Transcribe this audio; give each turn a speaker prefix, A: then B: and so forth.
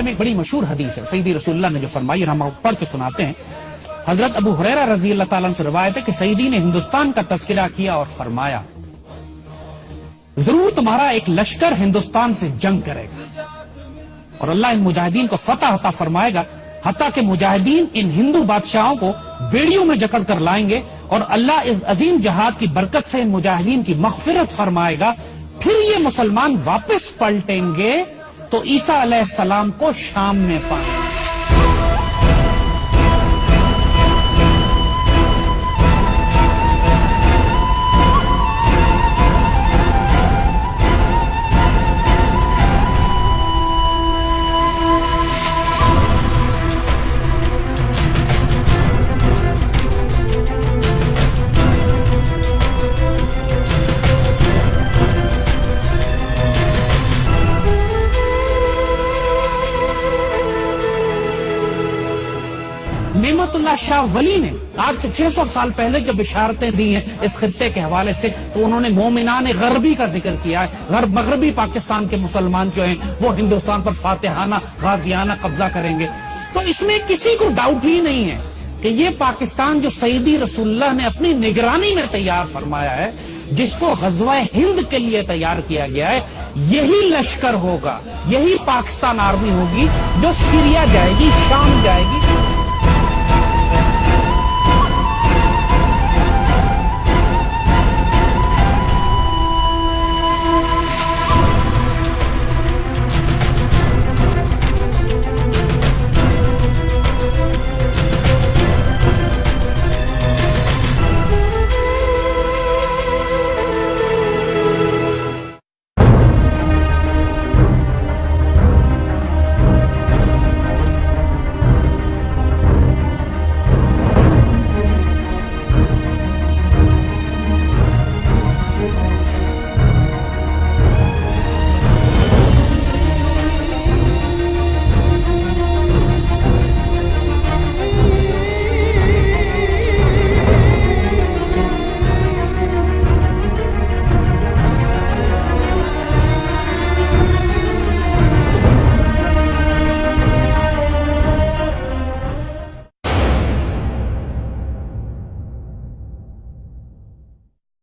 A: بارے میں ایک بڑی مشہور حدیث ہے سیدی رسول اللہ نے جو فرمائی، اور ہم پڑھ کے سناتے ہیں۔ حضرت ابو ہریرہ رضی اللہ تعالیٰ عنہ سے روایت ہے کہ سیدی نے ہندوستان کا تذکرہ کیا اور فرمایا ضرور تمہارا ایک لشکر ہندوستان سے جنگ کرے گا اور اللہ ان مجاہدین کو فتح عطا فرمائے گا، حتیٰ کہ مجاہدین ان ہندو بادشاہوں کو بیڑیوں میں جکڑ کر لائیں گے، اور اللہ اس عظیم جہاد کی برکت سے ان مجاہدین کی مغفرت فرمائے گا۔ پھر یہ مسلمان واپس پلٹیں گے تو عیسیٰ علیہ السلام کو شام میں پائیں گے۔ نعمت اللہ شاہ ولی نے آج سے 600 سال پہلے جب بشارتیں دی ہیں اس خطے کے حوالے سے، تو انہوں نے مومنان غربی کا ذکر کیا ہے۔ مغربی پاکستان کے مسلمان جو ہیں وہ ہندوستان پر فاتحانہ غازیانہ قبضہ کریں گے۔ تو اس میں کسی کو ڈاؤٹ ہی نہیں ہے کہ یہ پاکستان جو سیدی رسول اللہ نے اپنی نگرانی میں تیار فرمایا ہے، جس کو غزوہ ہند کے لیے تیار کیا گیا ہے، یہی لشکر ہوگا، یہی پاکستان آرمی ہوگی جو سیریا جائے گی، شام جائے گی۔